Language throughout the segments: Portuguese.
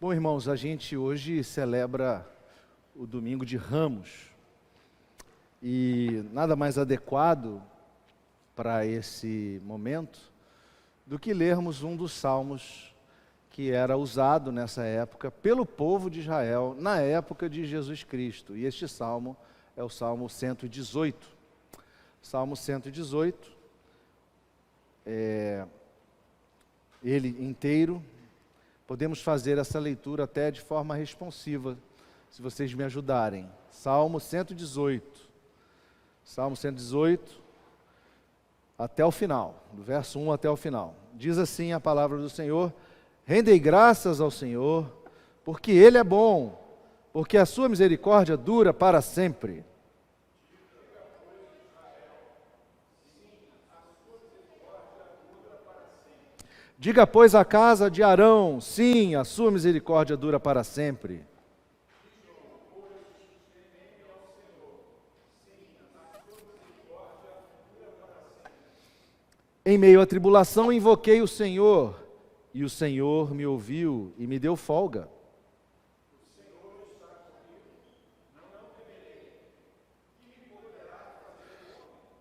Bom, irmãos, a gente hoje celebra o Domingo de Ramos e nada mais adequado para esse momento do que lermos um dos salmos que era usado nessa época pelo povo de Israel, na época de Jesus Cristo. E este salmo é o Salmo 118. Salmo 118, ele inteiro. Podemos fazer essa leitura até de forma responsiva, se vocês me ajudarem. Salmo 118. Salmo 118, até o final, do verso 1 até o final. Diz assim a palavra do Senhor: rendei graças ao Senhor, porque Ele é bom, porque a sua misericórdia dura para sempre. Diga, pois, a casa de Arão, sim, a sua misericórdia dura para sempre. Em meio à tribulação invoquei o Senhor, e o Senhor me ouviu e me deu folga.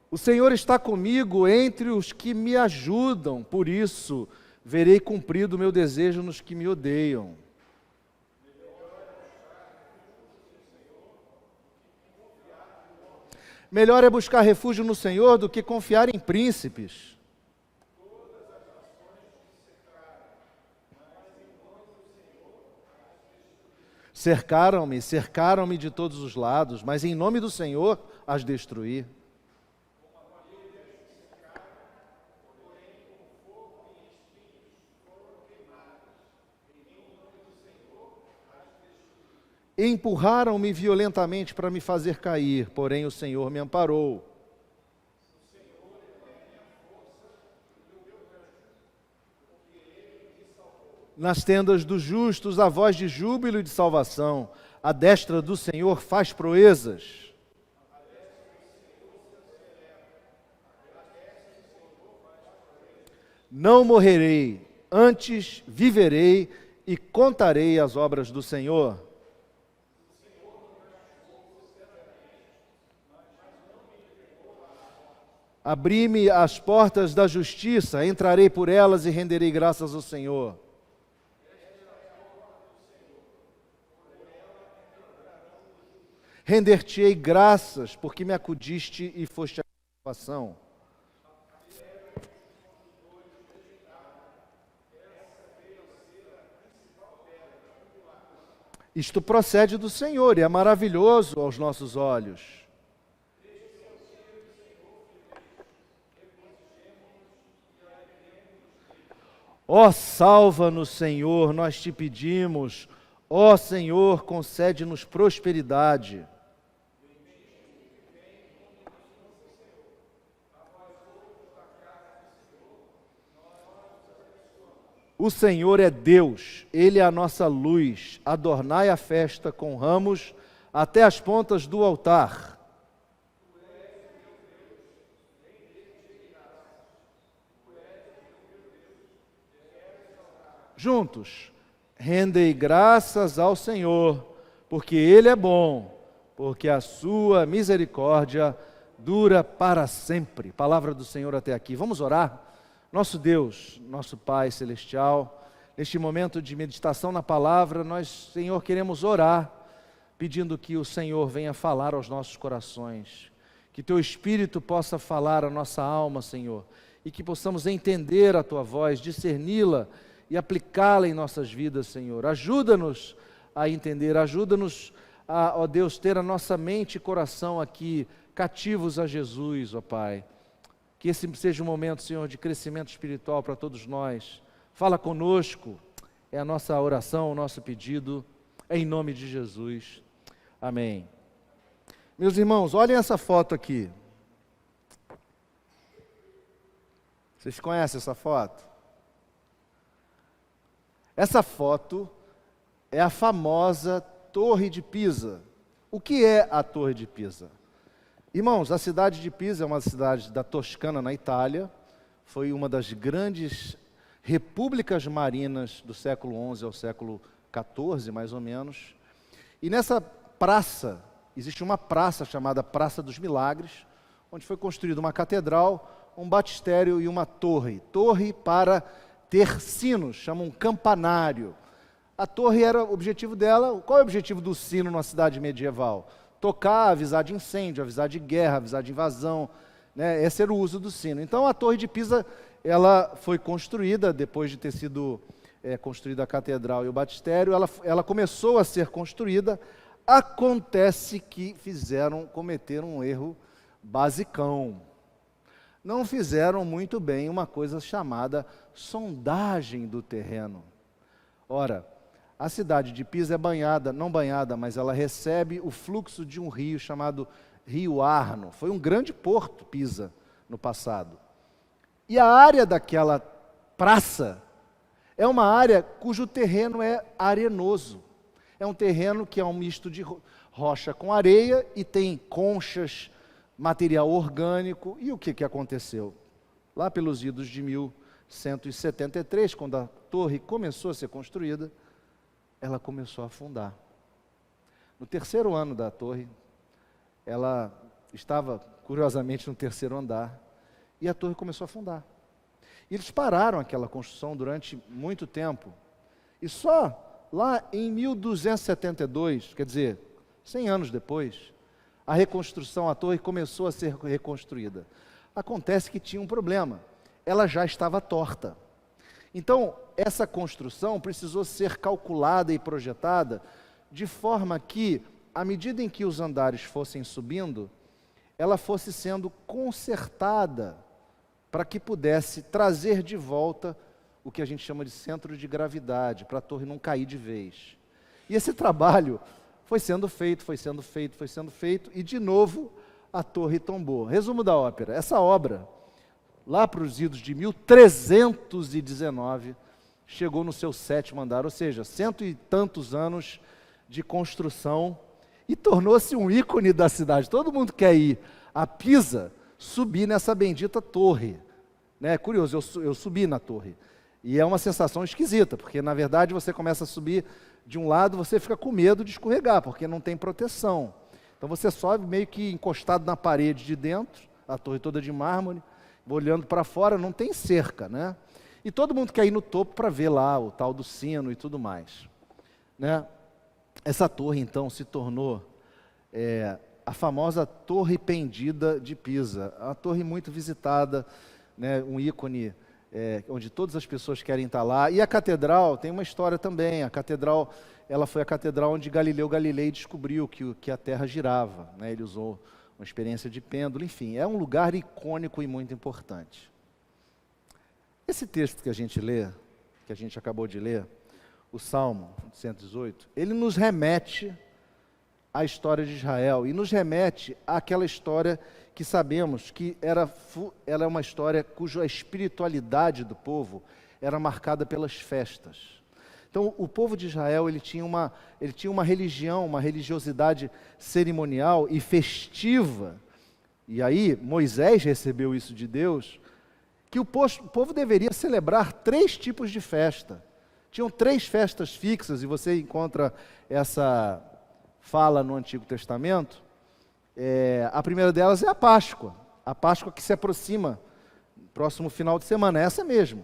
O Senhor está comigo entre os que me ajudam, por isso verei cumprido o meu desejo nos que me odeiam. Melhor é buscar refúgio no Senhor do que confiar em príncipes. Cercaram-me de todos os lados, mas em nome do Senhor as destruí. Empurraram-me violentamente para me fazer cair, porém o Senhor me amparou. Nas tendas dos justos, a voz de júbilo e de salvação. A destra do Senhor faz proezas. Não morrerei, antes viverei e contarei as obras do Senhor. Abri-me as portas da justiça, entrarei por elas e renderei graças ao Senhor. Render-te-ei graças, porque me acudiste e foste a minha salvação. Isto procede do Senhor e é maravilhoso aos nossos olhos. Ó, salva-nos, Senhor, nós te pedimos. Ó, Senhor, concede-nos prosperidade. O Senhor é Deus, Ele é a nossa luz. Adornai a festa com ramos até as pontas do altar. Juntos, rendei graças ao Senhor, porque Ele é bom, porque a sua misericórdia dura para sempre. Palavra do Senhor até aqui. Vamos orar? Nosso Deus, nosso Pai Celestial, neste momento de meditação na palavra, nós, Senhor, queremos orar, pedindo que o Senhor venha falar aos nossos corações, que Teu Espírito possa falar à nossa alma, Senhor, e que possamos entender a Tua voz, discerni-la e aplicá-la em nossas vidas, Senhor. Ajuda-nos a entender, ajuda-nos a, ó Deus, ter a nossa mente e coração aqui cativos a Jesus, ó Pai. Que esse seja um momento, Senhor, de crescimento espiritual para todos nós. Fala conosco, é a nossa oração, o nosso pedido, em nome de Jesus. Amém. Meus irmãos, olhem essa foto aqui. Vocês conhecem essa foto? Essa foto é a famosa Torre de Pisa. O que é a Torre de Pisa? Irmãos, a cidade de Pisa é uma cidade da Toscana, na Itália. Foi uma das grandes repúblicas marinas do século XI ao século XIV, mais ou menos. E nessa praça, existe uma praça chamada Praça dos Milagres, onde foi construída uma catedral, um batistério e uma torre. Torre para ter sinos, chamam campanário. A torre era o objetivo dela. Qual é o objetivo do sino numa cidade medieval? Tocar, avisar de incêndio, avisar de guerra, avisar de invasão, né? Esse era o uso do sino. Então a Torre de Pisa, ela foi construída, depois de ter sido construída a catedral e o batistério, ela começou a ser construída. Acontece que cometeram um erro basicão. Não fizeram muito bem uma coisa chamada sondagem do terreno. Ora, a cidade de Pisa é banhada, não banhada, mas ela recebe o fluxo de um rio chamado Rio Arno. Foi um grande porto, Pisa, no passado. E a área daquela praça é uma área cujo terreno é arenoso. É um terreno que é um misto de rocha com areia e tem conchas, material orgânico. E o que aconteceu? Lá pelos idos de 1173, quando a torre começou a ser construída, ela começou a afundar. No terceiro ano da torre, ela estava, curiosamente, no terceiro andar, e a torre começou a afundar. E eles pararam aquela construção durante muito tempo. E só lá em 1272, quer dizer, 100 anos depois, a torre começou a ser reconstruída. Acontece que tinha um problema, ela já estava torta. Então, essa construção precisou ser calculada e projetada de forma que, à medida em que os andares fossem subindo, ela fosse sendo consertada para que pudesse trazer de volta o que a gente chama de centro de gravidade, para a torre não cair de vez. E esse trabalho foi sendo feito, e de novo a torre tombou. Resumo da ópera: essa obra, lá para os idos de 1319, chegou no seu 7º andar, ou seja, 100 e tantos anos de construção, e tornou-se um ícone da cidade. Todo mundo quer ir a Pisa, subir nessa bendita torre. É curioso, eu subi na torre, e é uma sensação esquisita, porque na verdade você começa a subir de um lado, você fica com medo de escorregar, porque não tem proteção. Então você sobe meio que encostado na parede de dentro, a torre toda de mármore, olhando para fora, não tem cerca, né? E todo mundo quer ir no topo para ver lá o tal do sino e tudo mais, né? Essa torre, então, se tornou a famosa Torre Pendida de Pisa, uma torre muito visitada, né? Um ícone onde todas as pessoas querem estar lá. E a catedral tem uma história também. A catedral, ela foi a catedral onde Galileu Galilei descobriu que a Terra girava, né? Ele usou uma experiência de pêndulo, enfim, é um lugar icônico e muito importante. Esse texto que a gente lê, que a gente acabou de ler, o Salmo 118, ele nos remete à história de Israel, e nos remete àquela história que sabemos que ela é uma história cuja espiritualidade do povo era marcada pelas festas. Então, o povo de Israel, ele tinha uma religião, uma religiosidade cerimonial e festiva. E aí, Moisés recebeu isso de Deus, que o povo deveria celebrar 3 tipos de festa. Tinham 3 festas fixas, e você encontra essa fala no Antigo Testamento. A primeira delas é a Páscoa que se aproxima, próximo final de semana, essa mesmo.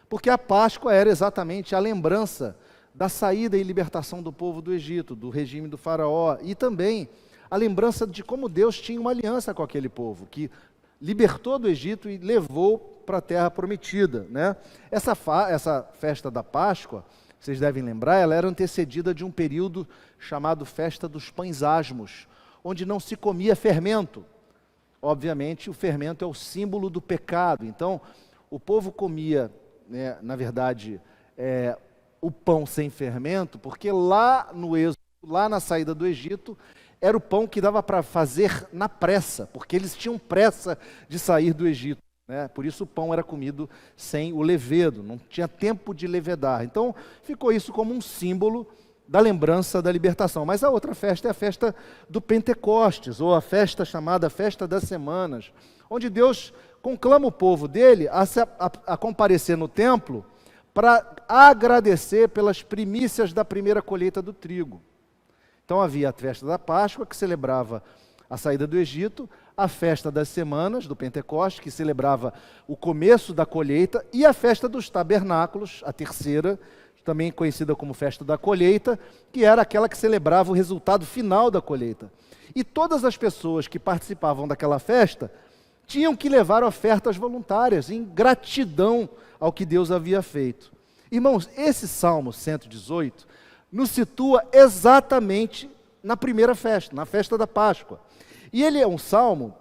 Porque a Páscoa era exatamente a lembrança da saída e libertação do povo do Egito, do regime do faraó, e também a lembrança de como Deus tinha uma aliança com aquele povo, que libertou do Egito e levou para a terra prometida, né? Essa festa da Páscoa, vocês devem lembrar, ela era antecedida de um período chamado Festa dos Pães Asmos, onde não se comia fermento. Obviamente, o fermento é o símbolo do pecado. Então, o povo comia, né, na verdade, o pão sem fermento, porque lá no Êxodo, lá na saída do Egito, era o pão que dava para fazer na pressa, porque eles tinham pressa de sair do Egito, né? Por isso o pão era comido sem o levedo, não tinha tempo de levedar. Então, ficou isso como um símbolo da lembrança da libertação. Mas a outra festa é a festa do Pentecostes, ou a festa chamada Festa das Semanas, onde Deus conclama o povo dele a comparecer no templo para agradecer pelas primícias da primeira colheita do trigo. Então havia a festa da Páscoa, que celebrava a saída do Egito, a festa das semanas, do Pentecostes, que celebrava o começo da colheita, e a festa dos tabernáculos, a terceira, também conhecida como festa da colheita, que era aquela que celebrava o resultado final da colheita. E todas as pessoas que participavam daquela festa tinham que levar ofertas voluntárias, em gratidão ao que Deus havia feito. Irmãos, esse Salmo 118 nos situa exatamente na primeira festa, na festa da Páscoa. E ele é um salmo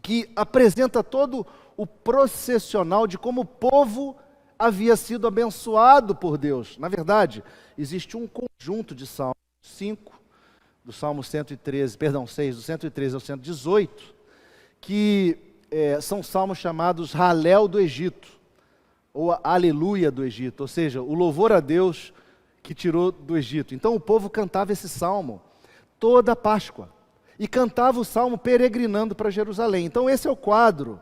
que apresenta todo o processional de como o povo havia sido abençoado por Deus. Na verdade, existe um conjunto de salmos, 5, do Salmo 113, perdão, 6, do 113 ao 118, que são salmos chamados Halel do Egito, ou Aleluia do Egito, ou seja, o louvor a Deus que tirou do Egito. Então o povo cantava esse salmo toda a Páscoa, e cantava o salmo peregrinando para Jerusalém. Então esse é o quadro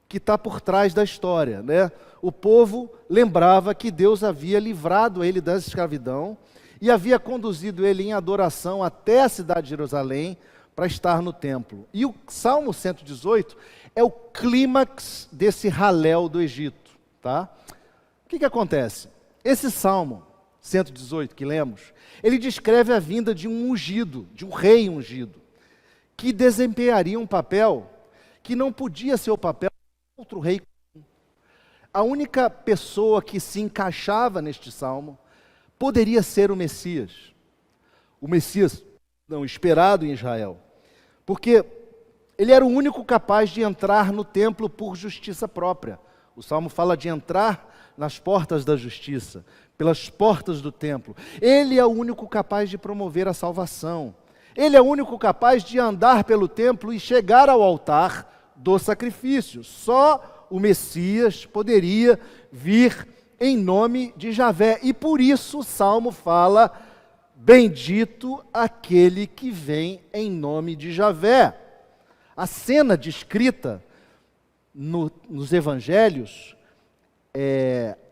que está por trás da história, né? O povo lembrava que Deus havia livrado ele da escravidão e havia conduzido ele em adoração até a cidade de Jerusalém para estar no templo. E o Salmo 118 é o clímax desse Halel do Egito, tá? O que acontece? Esse Salmo 118 que lemos, ele descreve a vinda de um ungido, de um rei ungido, que desempenharia um papel que não podia ser o papel de outro rei. A única pessoa que se encaixava neste salmo poderia ser o Messias não esperado em Israel, porque ele era o único capaz de entrar no templo por justiça própria. O salmo fala de entrar nas portas da justiça, pelas portas do templo. Ele é o único capaz de promover a salvação. Ele é o único capaz de andar pelo templo e chegar ao altar do sacrifício. Só o Messias poderia vir em nome de Javé. E por isso o Salmo fala, bendito aquele que vem em nome de Javé. A cena descrita nos evangelhos,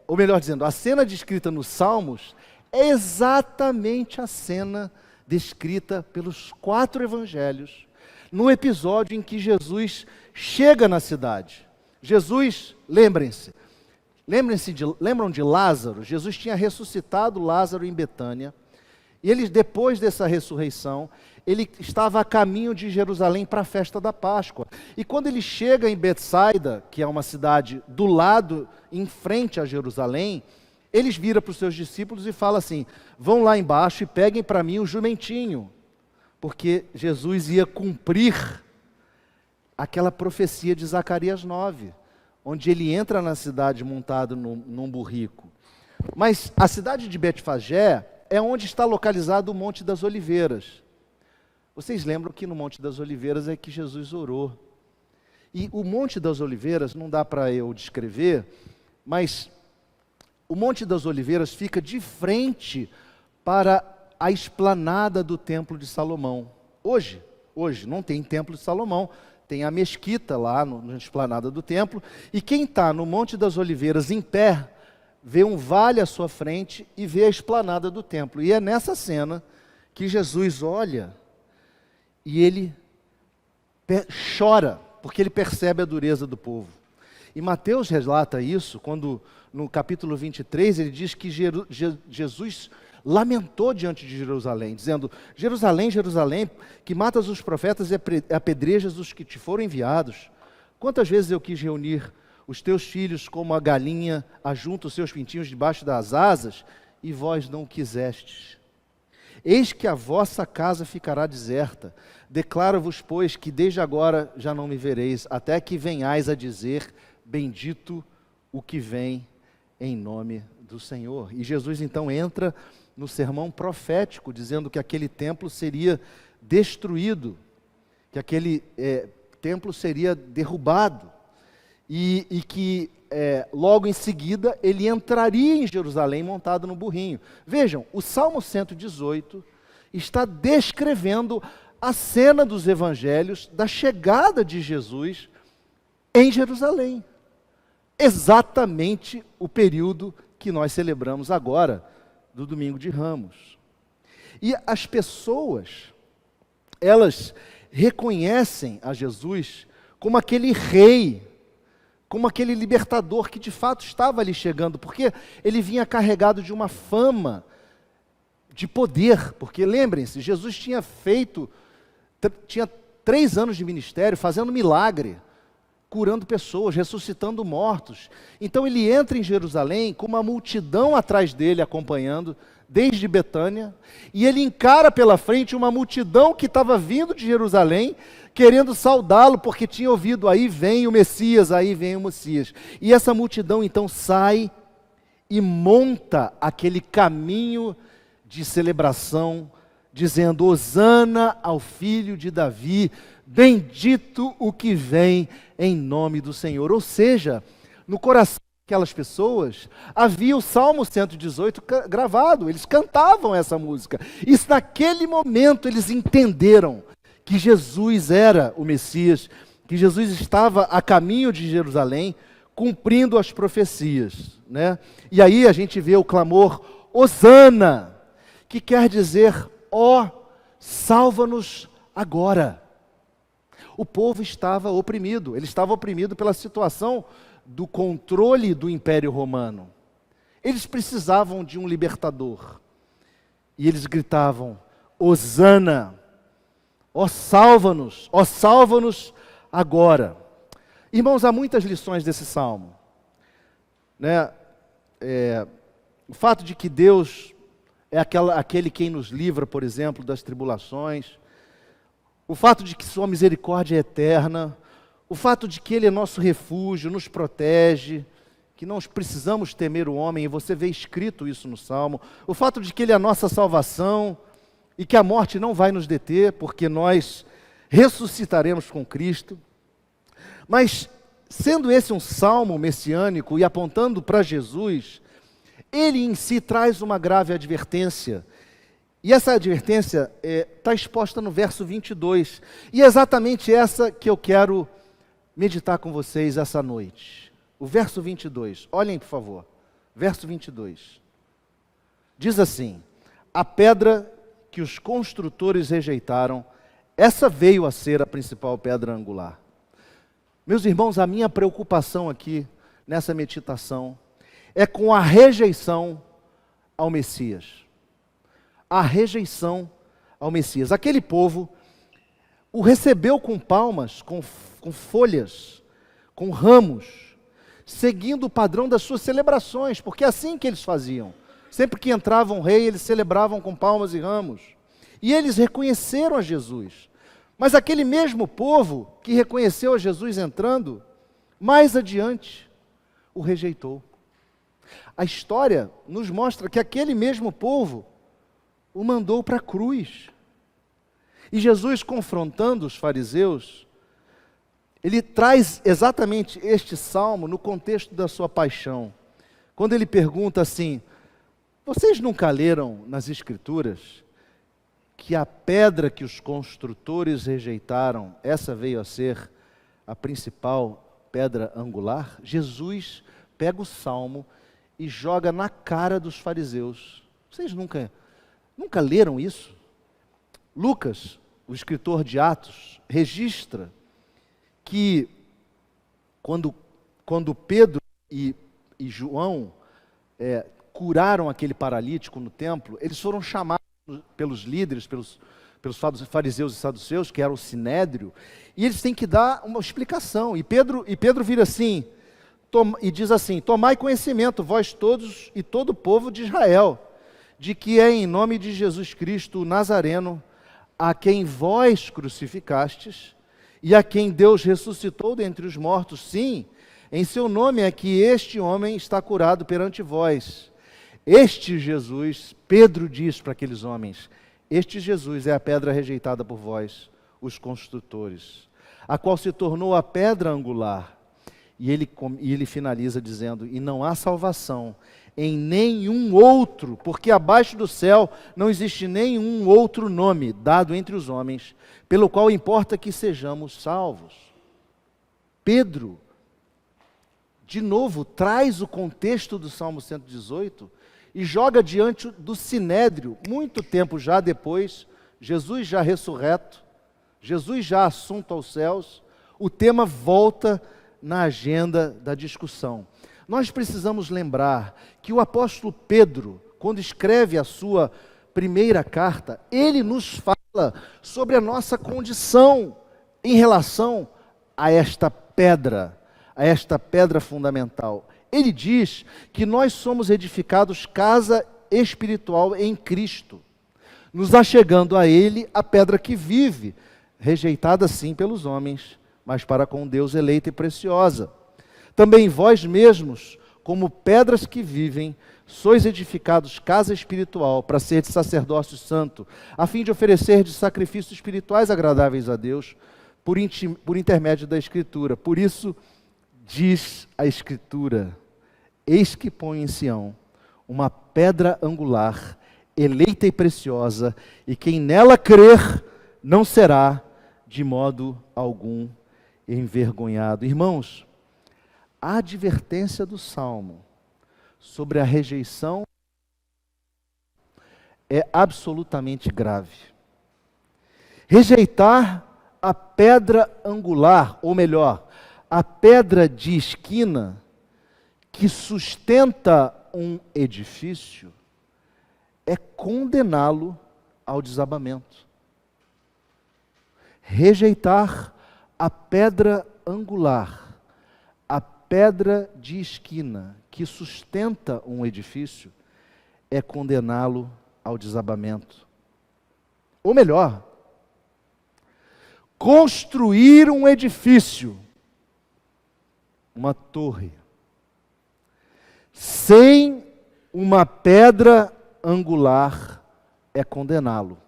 ou melhor dizendo, a cena descrita nos Salmos é exatamente a cena descrita pelos 4 evangelhos, no episódio em que Jesus chega na cidade. Jesus, lembram de Lázaro? Jesus tinha ressuscitado Lázaro em Betânia, e ele, depois dessa ressurreição, ele estava a caminho de Jerusalém para a festa da Páscoa. E quando ele chega em Betsaida, que é uma cidade do lado, em frente a Jerusalém, eles viram para os seus discípulos e falam assim: vão lá embaixo e peguem para mim o jumentinho, porque Jesus ia cumprir aquela profecia de Zacarias 9, onde ele entra na cidade montado num burrico. Mas a cidade de Betfagé é onde está localizado o Monte das Oliveiras. Vocês lembram que no Monte das Oliveiras é que Jesus orou. E o Monte das Oliveiras, não dá para eu descrever, mas o Monte das Oliveiras fica de frente para a esplanada do Templo de Salomão. Hoje não tem Templo de Salomão, tem a mesquita lá na esplanada do templo, e quem está no Monte das Oliveiras em pé, vê um vale à sua frente e vê a esplanada do templo. E é nessa cena que Jesus olha e ele chora, porque ele percebe a dureza do povo. E Mateus relata isso, quando no capítulo 23 ele diz que Jesus lamentou diante de Jerusalém, dizendo: Jerusalém, Jerusalém, que matas os profetas e apedrejas os que te foram enviados. Quantas vezes eu quis reunir os teus filhos como a galinha ajunta os seus pintinhos debaixo das asas, e vós não quisestes. Eis que a vossa casa ficará deserta. Declaro-vos, pois, que desde agora já não me vereis, até que venhais a dizer: bendito o que vem em nome do Senhor. E Jesus então entra no sermão profético, dizendo que aquele templo seria destruído, que aquele templo seria derrubado, e que logo em seguida ele entraria em Jerusalém montado no burrinho. Vejam, o Salmo 118 está descrevendo a cena dos evangelhos da chegada de Jesus em Jerusalém. Exatamente o período que nós celebramos agora, do Domingo de Ramos. E as pessoas, elas reconhecem a Jesus como aquele rei, como aquele libertador que de fato estava ali chegando, porque ele vinha carregado de uma fama de poder, porque lembrem-se, Jesus tinha 3 anos de ministério, fazendo milagre, curando pessoas, ressuscitando mortos. Então ele entra em Jerusalém com uma multidão atrás dele acompanhando, desde Betânia, e ele encara pela frente uma multidão que estava vindo de Jerusalém, querendo saudá-lo, porque tinha ouvido, aí vem o Messias, aí vem o Messias. E essa multidão então sai e monta aquele caminho de celebração, dizendo: Hosana ao filho de Davi, bendito o que vem em nome do Senhor. Ou seja, no coração daquelas pessoas havia o Salmo 118 gravado, eles cantavam essa música. E naquele momento eles entenderam que Jesus era o Messias, que Jesus estava a caminho de Jerusalém, cumprindo as profecias, né? E aí a gente vê o clamor Hosana, que quer dizer: ó, salva-nos agora. O povo estava oprimido, ele estava oprimido pela situação do controle do Império Romano. Eles precisavam de um libertador. E eles gritavam: Hosana, ó salva-nos agora. Irmãos, há muitas lições desse salmo, né? O fato de que Deus é aquele quem nos livra, por exemplo, das tribulações, o fato de que sua misericórdia é eterna, o fato de que Ele é nosso refúgio, nos protege, que não precisamos temer o homem, e você vê escrito isso no Salmo, o fato de que Ele é a nossa salvação, e que a morte não vai nos deter, porque nós ressuscitaremos com Cristo. Mas, sendo esse um salmo messiânico e apontando para Jesus, ele em si traz uma grave advertência. E essa advertência está exposta no verso 22. E é exatamente essa que eu quero meditar com vocês essa noite. O verso 22. Olhem, por favor. Verso 22. Diz assim: a pedra que os construtores rejeitaram, essa veio a ser a principal pedra angular. Meus irmãos, a minha preocupação aqui, nessa meditação, é com a rejeição ao Messias. A rejeição ao Messias. Aquele povo o recebeu com palmas, com folhas, com ramos, seguindo o padrão das suas celebrações, porque é assim que eles faziam. Sempre que entrava um rei, eles celebravam com palmas e ramos. E eles reconheceram a Jesus. Mas aquele mesmo povo que reconheceu a Jesus entrando, mais adiante, o rejeitou. A história nos mostra que aquele mesmo povo o mandou para a cruz. E Jesus, confrontando os fariseus, ele traz exatamente este salmo no contexto da sua paixão. Quando ele pergunta assim: vocês nunca leram nas Escrituras que a pedra que os construtores rejeitaram, essa veio a ser a principal pedra angular? Jesus pega o salmo e joga na cara dos fariseus. Vocês nunca leram isso? Lucas, o escritor de Atos, registra que quando Pedro e João curaram aquele paralítico no templo, eles foram chamados pelos líderes, pelos fariseus e saduceus, que era o sinédrio, e eles têm que dar uma explicação. E Pedro vira assim, e diz assim: tomai conhecimento, vós todos e todo o povo de Israel, de que é em nome de Jesus Cristo, o Nazareno, a quem vós crucificastes, e a quem Deus ressuscitou dentre os mortos, sim, em seu nome é que este homem está curado perante vós. Este Jesus, Pedro diz para aqueles homens, este Jesus é a pedra rejeitada por vós, os construtores, a qual se tornou a pedra angular. E ele finaliza dizendo: e não há salvação em nenhum outro, porque abaixo do céu não existe nenhum outro nome dado entre os homens, pelo qual importa que sejamos salvos. Pedro de novo, traz o contexto do Salmo 118 e joga diante do Sinédrio, muito tempo já depois, Jesus já ressurreto, Jesus já assunto aos céus, o tema volta na agenda da discussão. Nós precisamos lembrar que o apóstolo Pedro, quando escreve a sua primeira carta, ele nos fala sobre a nossa condição em relação a esta pedra fundamental. Ele diz que nós somos edificados casa espiritual em Cristo, nos achegando a Ele a pedra que vive, rejeitada sim pelos homens, mas para com Deus eleita e preciosa. Também vós mesmos, como pedras que vivem, sois edificados casa espiritual, para ser de sacerdócio santo, a fim de oferecer de sacrifícios espirituais agradáveis a Deus, por intermédio da Escritura. Por isso, diz a Escritura: eis que põe em Sião uma pedra angular, eleita e preciosa, e quem nela crer não será de modo algum envergonhado. Irmãos, a advertência do Salmo sobre a rejeição é absolutamente grave. Rejeitar a pedra angular, ou melhor, a pedra de esquina que sustenta um edifício, é condená-lo ao desabamento. Rejeitar a pedra angular, a pedra de esquina que sustenta um edifício, é condená-lo ao desabamento. Ou melhor, construir um edifício, uma torre, sem uma pedra angular, é condená-lo.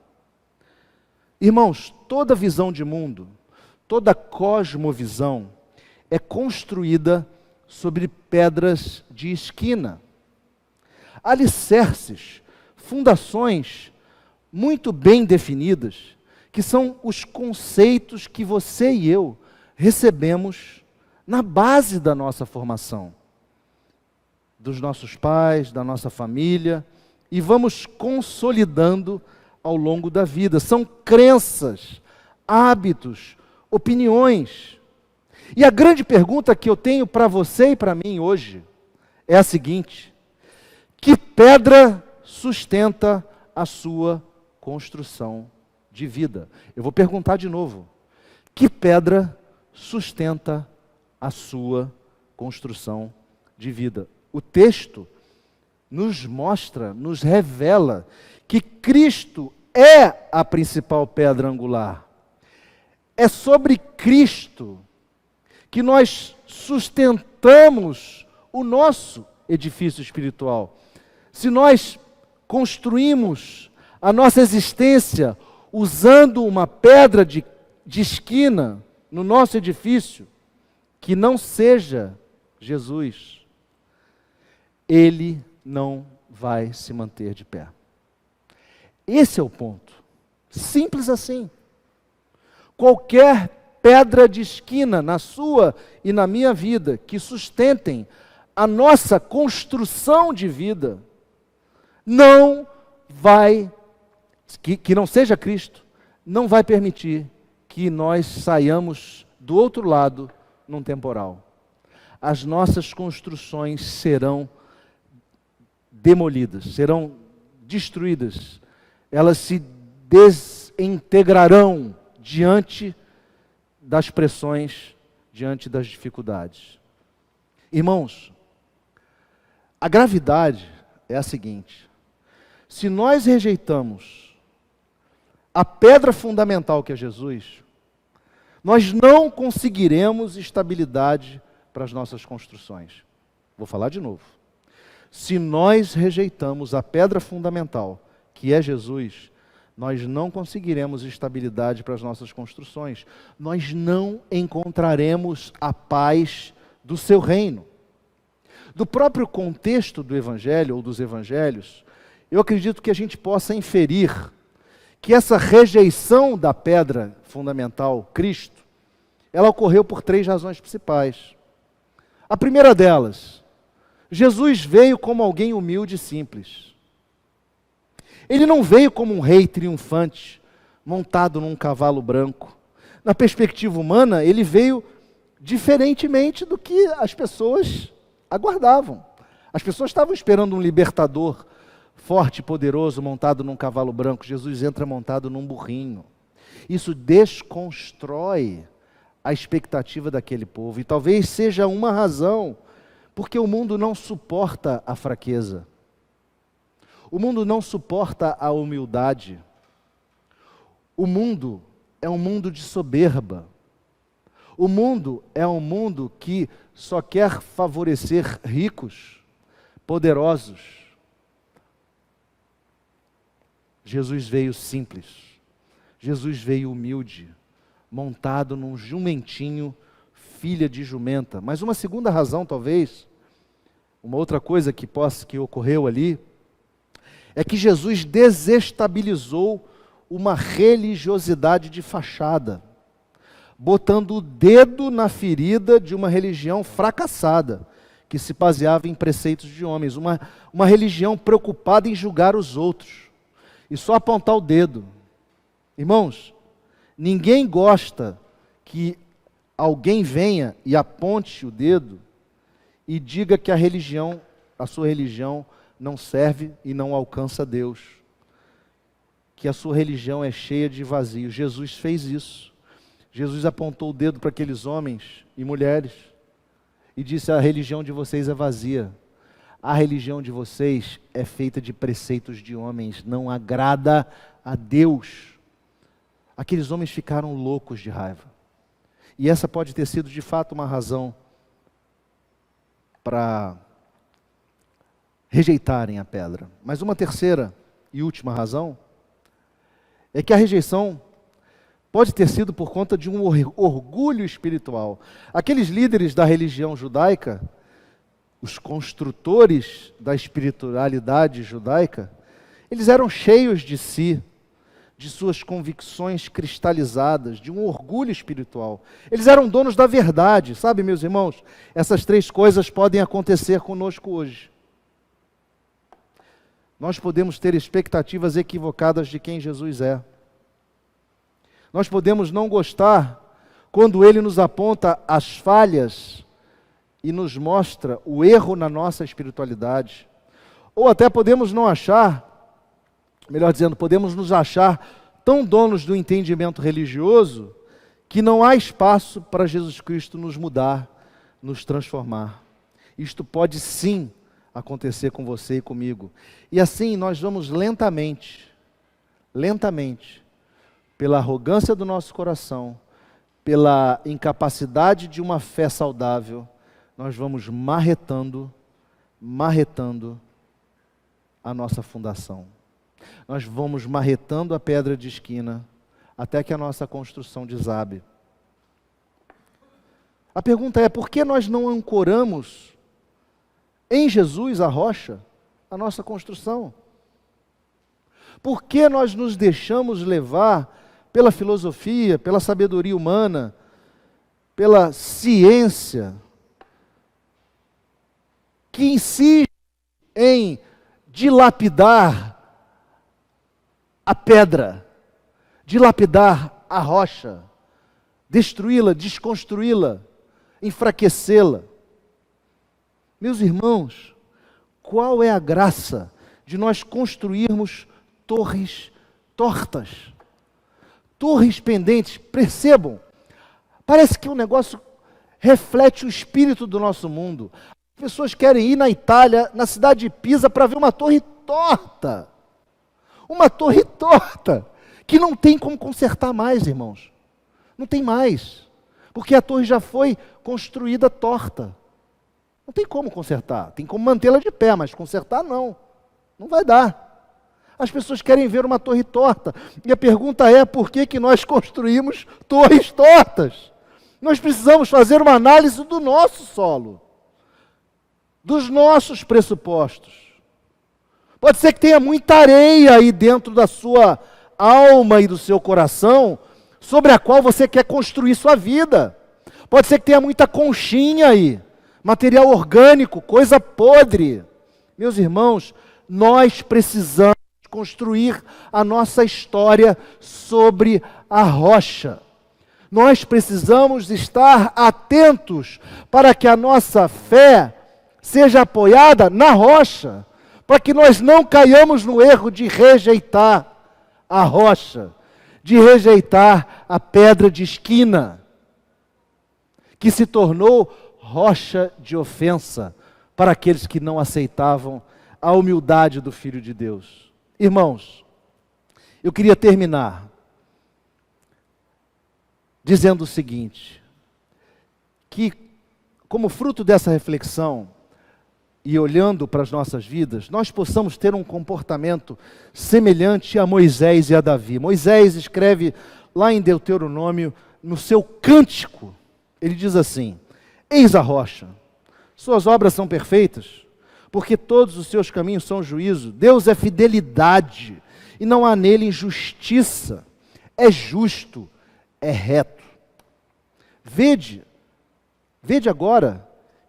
Irmãos, toda visão de mundo, toda cosmovisão é construída sobre pedras de esquina. Alicerces, fundações muito bem definidas, que são os conceitos que você e eu recebemos na base da nossa formação, dos nossos pais, da nossa família, e vamos consolidando ao longo da vida. São crenças, hábitos, opiniões. E a grande pergunta que eu tenho para você e para mim hoje é a seguinte: que pedra sustenta a sua construção de vida? Eu vou perguntar de novo: que pedra sustenta a sua construção de vida? O texto nos mostra, nos revela que Cristo é a principal pedra angular. É sobre Cristo que nós sustentamos o nosso edifício espiritual. Se nós construímos a nossa existência usando uma pedra de esquina no nosso edifício, que não seja Jesus, ele não vai se manter de pé. Esse é o ponto. Simples assim. Qualquer pedra de esquina na sua e na minha vida que sustentem a nossa construção de vida, não vai, que não seja Cristo, não vai permitir que nós saiamos do outro lado num temporal. As nossas construções serão demolidas, serão destruídas, elas se desintegrarão diante das pressões, diante das dificuldades. Irmãos, a gravidade é a seguinte: se nós rejeitamos a pedra fundamental que é Jesus, nós não conseguiremos estabilidade para as nossas construções. Vou falar de novo. Se nós rejeitamos a pedra fundamental, que é Jesus, nós não conseguiremos estabilidade para as nossas construções. Nós não encontraremos a paz do seu reino. Do próprio contexto do Evangelho, ou dos Evangelhos, eu acredito que a gente possa inferir que essa rejeição da pedra fundamental, Cristo, ela ocorreu por 3 razões principais. A primeira delas, Jesus veio como alguém humilde e simples. Ele não veio como um rei triunfante, montado num cavalo branco. Na perspectiva humana, ele veio diferentemente do que as pessoas aguardavam. As pessoas estavam esperando um libertador forte e poderoso montado num cavalo branco. Jesus entra montado num burrinho. Isso desconstrói a expectativa daquele povo. E talvez seja uma razão porque o mundo não suporta a fraqueza. O mundo não suporta a humildade. O mundo é um mundo de soberba. O mundo é um mundo que só quer favorecer ricos, poderosos. Jesus veio simples. Jesus veio humilde, montado num jumentinho, filha de jumenta. Mas uma segunda razão, talvez, uma outra coisa que ocorreu ali, é que Jesus desestabilizou uma religiosidade de fachada, botando o dedo na ferida de uma religião fracassada, que se baseava em preceitos de homens, uma religião preocupada em julgar os outros, e só apontar o dedo. Irmãos, ninguém gosta que alguém venha e aponte o dedo e diga que a sua religião não serve e não alcança Deus, que a sua religião é cheia de vazio. Jesus fez isso. Jesus apontou o dedo para aqueles homens e mulheres e disse: a religião de vocês é vazia. A religião de vocês é feita de preceitos de homens, não agrada a Deus. Aqueles homens ficaram loucos de raiva. E essa pode ter sido de fato uma razão para rejeitarem a pedra. Mas uma terceira e última razão é que a rejeição pode ter sido por conta de um orgulho espiritual. Aqueles líderes da religião judaica, os construtores da espiritualidade judaica, eles eram cheios de si, de suas convicções cristalizadas, de um orgulho espiritual. Eles eram donos da verdade, sabe, meus irmãos? Essas três coisas podem acontecer conosco hoje. Nós podemos ter expectativas equivocadas de quem Jesus é. Nós podemos não gostar quando Ele nos aponta as falhas e nos mostra o erro na nossa espiritualidade. Ou até podemos não achar, melhor dizendo, podemos nos achar tão donos do entendimento religioso que não há espaço para Jesus Cristo nos mudar, nos transformar. Isto pode sim acontecer com você e comigo. E assim nós vamos lentamente, pela arrogância do nosso coração, pela incapacidade de uma fé saudável, nós vamos marretando a nossa fundação. Nós vamos marretando a pedra de esquina até que a nossa construção desabe. A pergunta é: por que nós não ancoramos em Jesus, a rocha, a nossa construção? Por que nós nos deixamos levar pela filosofia, pela sabedoria humana, pela ciência, que insiste em dilapidar a pedra, dilapidar a rocha, destruí-la, desconstruí-la, enfraquecê-la? Meus irmãos, qual é a graça de nós construirmos torres tortas, torres pendentes? Percebam, parece que o negócio reflete o espírito do nosso mundo. As pessoas querem ir na Itália, na cidade de Pisa, para ver uma torre torta. Uma torre torta, que não tem como consertar mais, irmãos. Não tem mais, porque a torre já foi construída torta. Não tem como consertar, tem como mantê-la de pé, mas consertar não vai dar. As pessoas querem ver uma torre torta, e a pergunta é: por que nós construímos torres tortas? Nós precisamos fazer uma análise do nosso solo, dos nossos pressupostos. Pode ser que tenha muita areia aí dentro da sua alma e do seu coração, sobre a qual você quer construir sua vida. Pode ser que tenha muita conchinha aí, material orgânico, coisa podre. Meus irmãos, nós precisamos construir a nossa história sobre a rocha. Nós precisamos estar atentos para que a nossa fé seja apoiada na rocha, para que nós não caiamos no erro de rejeitar a rocha, de rejeitar a pedra de esquina, que se tornou rocha de ofensa para aqueles que não aceitavam a humildade do Filho de Deus. Irmãos, eu queria terminar dizendo o seguinte, que como fruto dessa reflexão, e olhando para as nossas vidas, nós possamos ter um comportamento semelhante a Moisés e a Davi. Moisés escreve lá em Deuteronômio, no seu cântico, ele diz assim: eis a rocha, suas obras são perfeitas, porque todos os seus caminhos são juízo. Deus é fidelidade, e não há nele injustiça, é justo, é reto. Vede agora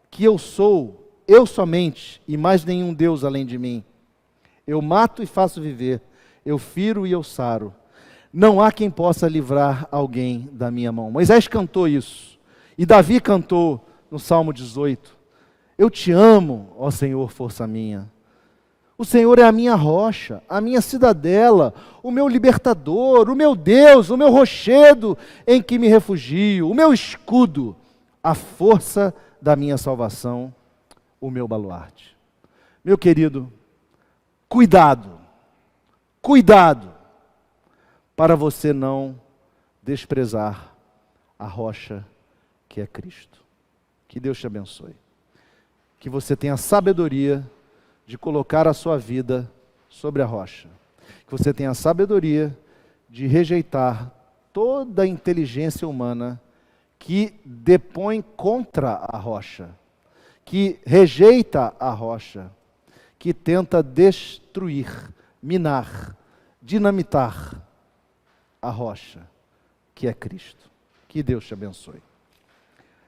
que eu sou eu somente, e mais nenhum Deus além de mim. Eu mato e faço viver, eu firo e eu saro. Não há quem possa livrar alguém da minha mão. Moisés cantou isso, e Davi cantou no Salmo 18. Eu te amo, ó Senhor, força minha. O Senhor é a minha rocha, a minha cidadela, o meu libertador, o meu Deus, o meu rochedo em que me refugio, o meu escudo, a força da minha salvação, o meu baluarte. Meu querido, cuidado para você não desprezar a rocha que é Cristo. Que Deus te abençoe. Que você tenha sabedoria de colocar a sua vida sobre a rocha. Que você tenha sabedoria de rejeitar toda a inteligência humana que depõe contra a rocha, que rejeita a rocha, que tenta destruir, minar, dinamitar a rocha, que é Cristo. Que Deus te abençoe.